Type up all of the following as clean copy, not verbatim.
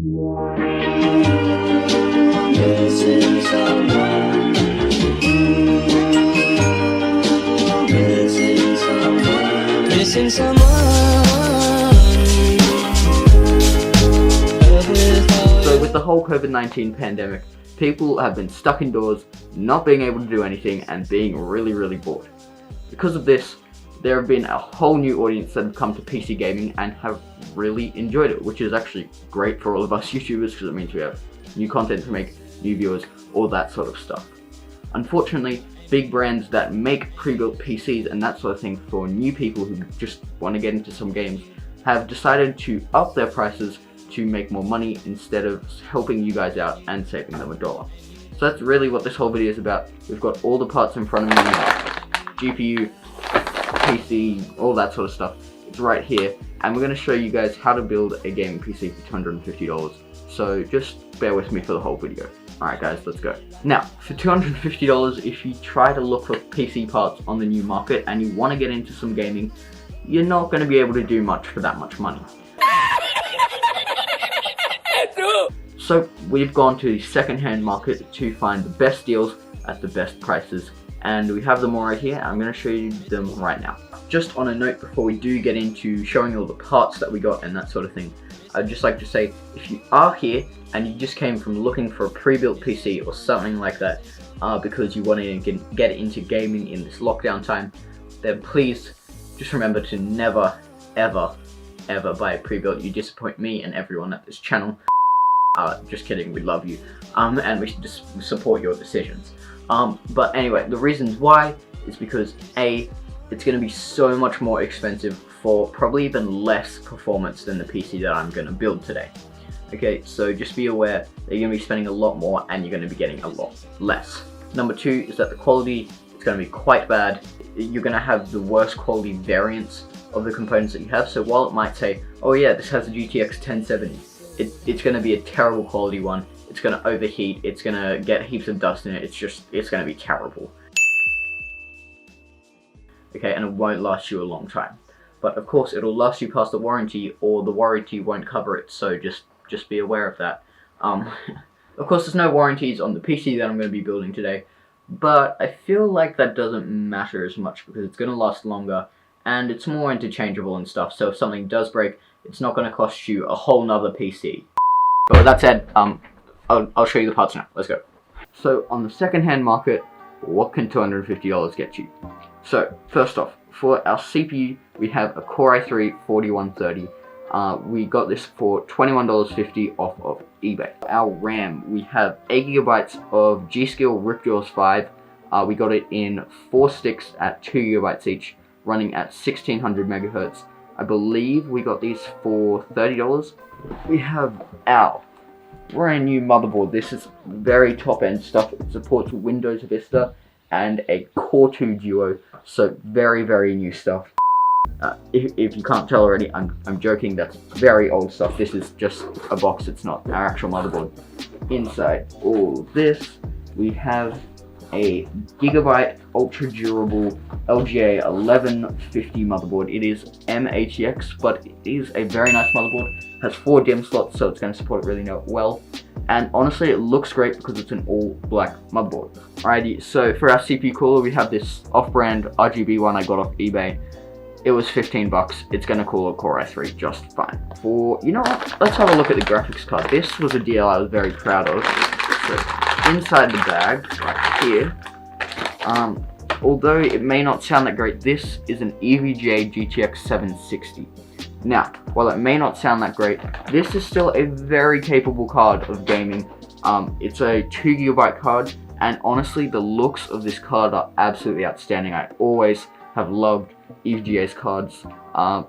Missing someone. Missing someone. Missing someone. So with the whole COVID-19 pandemic, people have been stuck indoors, not being able to do anything, and being really bored. Because of this, there have been a whole new audience that have come to PC gaming and have really enjoyed it, which is actually great for all of us YouTubers because it means we have new content to make, new viewers, all that sort of stuff. Unfortunately, big brands that make pre-built PCs and that sort of thing for new people who just want to get into some games have decided to up their prices to make more money instead of helping you guys out and saving them $1. So that's really what this whole video is about. We've got all the parts in front of me, GPU, PC, all that sort of stuff. It's right here, and we're going to show you guys how to build a gaming PC for $250. So just bear with me for the whole video. Alright guys, let's go. Now, for $250, if you try to look for PC parts on the new market and you want to get into some gaming, you're not going to be able to do much for that much money. So we've gone to the second-hand market to find the best deals at the best prices, and we have them all right here. I'm going to show you them right now. Just on a note before we do get into showing all the parts that we got and that sort of thing, I'd just like to say, if you are here and you just came from looking for a pre-built PC or something like that because you want to get into gaming in this lockdown time, then please just remember to never ever buy a pre-built. You disappoint me and everyone at this channel. Just kidding, we love you, and we should just support your decisions. But anyway, the reasons why is because A, it's going to be so much more expensive for probably even less performance than the PC that I'm going to build today. Okay, so just be aware that you're going to be spending a lot more and you're going to be getting a lot less. Number two is that the quality is going to be quite bad. You're going to have the worst quality variants of the components that you have. So while it might say, oh yeah, this has a GTX 1070, it's going to be a terrible quality one. It's going to overheat, it's going to get heaps of dust in it, it's going to be terrible. Okay, and it won't last you a long time. But of course, it'll last you past the warranty, or the warranty won't cover it, so just be aware of that. Of course, there's no warranties on the PC that I'm going to be building today, but I feel like that doesn't matter as much because it's going to last longer, and it's more interchangeable and stuff, so if something does break, it's not going to cost you a whole nother PC. But with that said, I'll show you the parts now. Let's go. So on the second-hand market, what can $250 get you? So first off, for our CPU, we have a Core i3-4130. We got this for $21.50 off of eBay. Our RAM, we have 8 GB of G.Skill Ripjaws 5. We got it in 4 sticks at 2 GB each, running at 1600 MHz. I believe we got these for $30. We have our brand new motherboard. This is very top end stuff. It supports Windows Vista and a Core 2 Duo, so very new stuff. If you can't tell already, I'm joking, that's very old stuff. This is just a box, it's not our actual motherboard. Inside all this, we have a Gigabyte ultra durable LGA 1150 motherboard. It is M-ATX, but it is a very nice motherboard. Has 4 DIMM slots, so it's going to support it really well. And honestly, it looks great because it's an all black motherboard. Alrighty, so for our CPU cooler, we have this off-brand RGB one I got off eBay. It was 15 bucks. It's going to cool a Core i3 just fine. You know what? Let's have a look at the graphics card. This was a deal I was very proud of. So inside the bag, right here, although it may not sound that great, this is an EVGA GTX 760. Now, while it may not sound that great, this is still a very capable card of gaming. It's a 2 GB card, and honestly, the looks of this card are absolutely outstanding. I always have loved EVGA's cards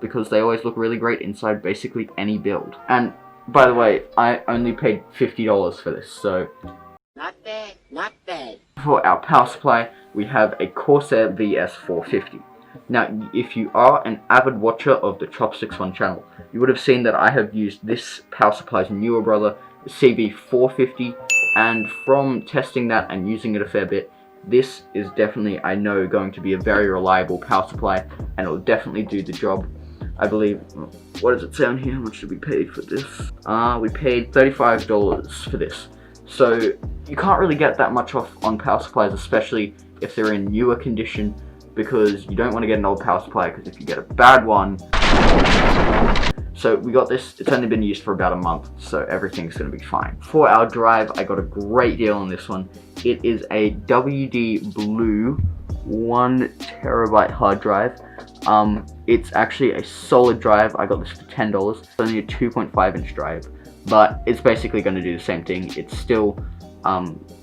because they always look really great inside basically any build. And by the way, I only paid $50 for this, so not bad, not bad. For our power supply, we have a Corsair VS450. Now, if you are an avid watcher of the Chopsticks One channel, you would have seen that I have used this power supply's newer brother, the CV450, and from testing that and using it a fair bit, this is definitely, I know, going to be a very reliable power supply, and it will definitely do the job. I believe. What does it say on here? How much did we pay for this? We paid $35 for this. So you can't really get that much off on power supplies, especially if they're in newer condition, because you don't want to get an old power supply, because if you get a bad one. So we got this, it's only been used for about a month, so everything's going to be fine. For our drive, I got a great deal on this one. It is a WD Blue 1 terabyte hard drive. It's actually a solid drive. I got this for $10. It's only a 2.5 inch drive, but it's basically going to do the same thing. It's still,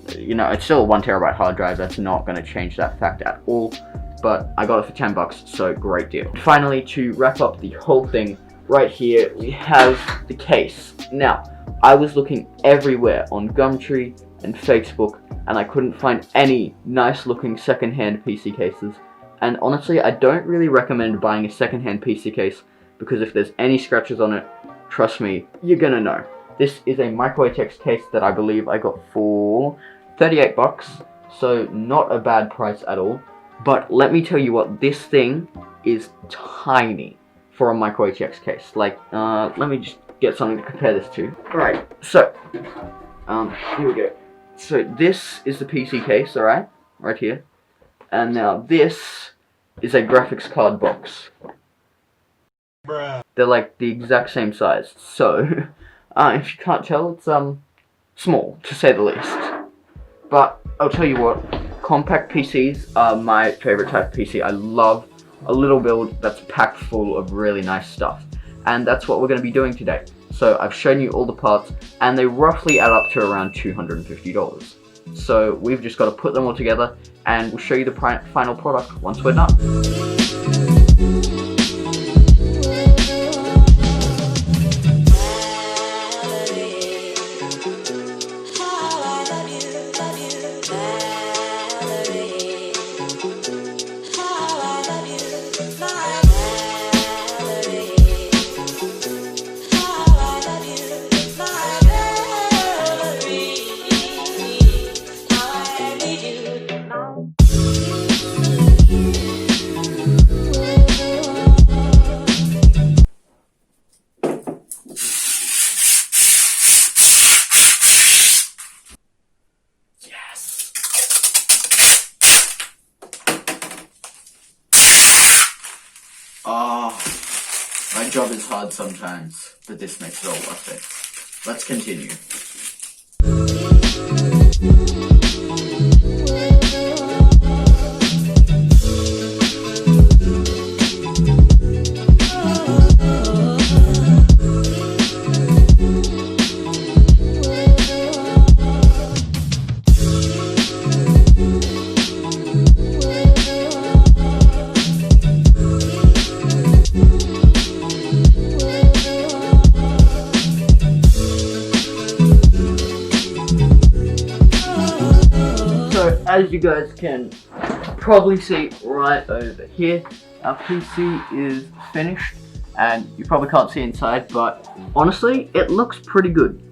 it's still a 1 terabyte hard drive. That's not going to change that fact at all, but I got it for $10, so great deal. Finally, to wrap up the whole thing, right here we have the case. Now, I was looking everywhere on Gumtree and Facebook, and I couldn't find any nice looking secondhand PC cases. And honestly, I don't really recommend buying a secondhand PC case, because if there's any scratches on it, trust me, you're gonna know. This is a Micro-ATX case that I believe I got for $38, so not a bad price at all. But let me tell you what, this thing is tiny for a Micro-ATX case. Like, let me just get something to compare this to. Alright, so, here we go. So this is the PC case, alright, right here. And now this is a graphics card box. Bruh. They're like the exact same size. So, if you can't tell, it's small, to say the least. But I'll tell you what, compact PCs are my favorite type of PC. I love a little build that's packed full of really nice stuff. And that's what we're going to be doing today. So I've shown you all the parts, and they roughly add up to around $250. So we've just got to put them all together, and we'll show you the final product once we're done. My job is hard sometimes, but this makes it all worth it. Let's continue. As you guys can probably see right over here, our PC is finished, and you probably can't see inside, but honestly, it looks pretty good.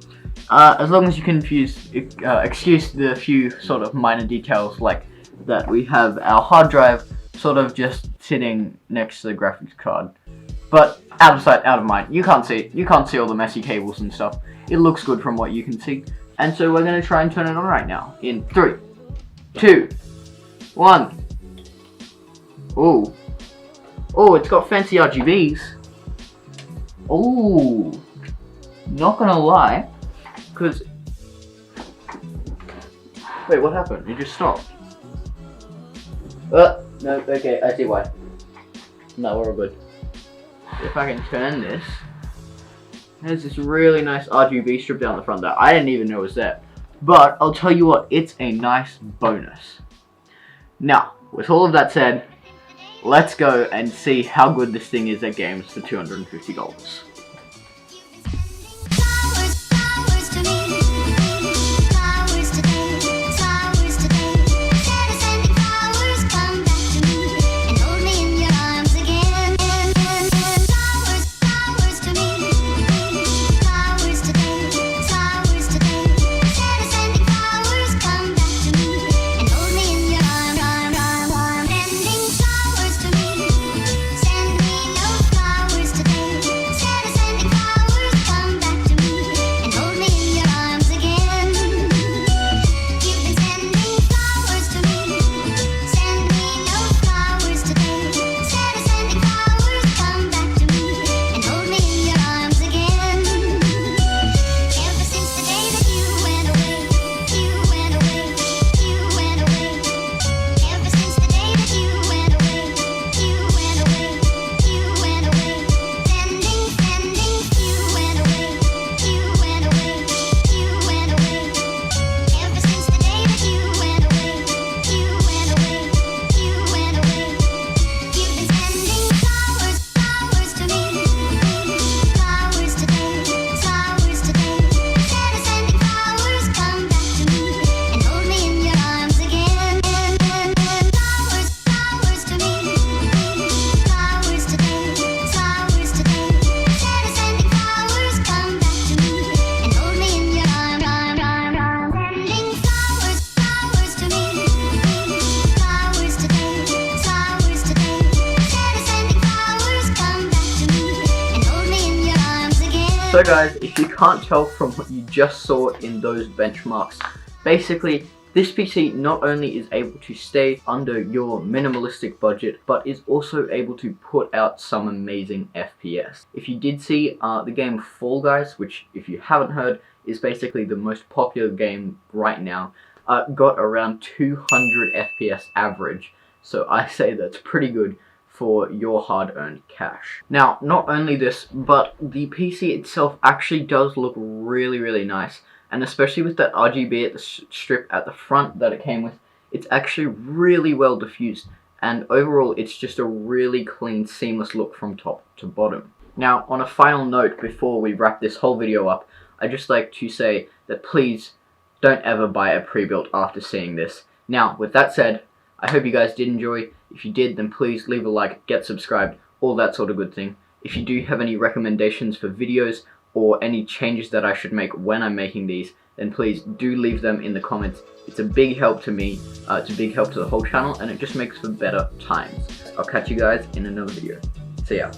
As long as you can excuse the few sort of minor details, like that we have our hard drive sort of just sitting next to the graphics card. But out of sight, out of mind. You can't see all the messy cables and stuff. It looks good from what you can see. And so we're going to try and turn it on right now in 3, 2, 1. Oh, it's got fancy RGBs. Oh, not gonna lie, because wait, what happened? It just stopped. No, okay, I see why. No, we're all good. If I can turn this, there's this really nice RGB strip down the front that I didn't even know was there. But I'll tell you what, it's a nice bonus. Now, with all of that said, let's go and see how good this thing is at games for $250. So guys, if you can't tell from what you just saw in those benchmarks, basically this PC not only is able to stay under your minimalistic budget, but is also able to put out some amazing FPS. If you did see the game Fall Guys, which if you haven't heard is basically the most popular game right now, got around 200 FPS average, so I say that's pretty good for your hard-earned cash. Now, not only this, but the PC itself actually does look really nice, and especially with that RGB at the strip at the front that it came with, it's actually really well diffused, and overall it's just a really clean, seamless look from top to bottom. Now, on a final note before we wrap this whole video up, I'd just like to say that please don't ever buy a pre-built after seeing this. Now, with that said, I hope you guys did enjoy. If you did, then please leave a like, get subscribed, all that sort of good thing. If you do have any recommendations for videos or any changes that I should make when I'm making these, then please do leave them in the comments. It's a big help to me, it's a big help to the whole channel, and it just makes for better times. I'll catch you guys in another video. See ya.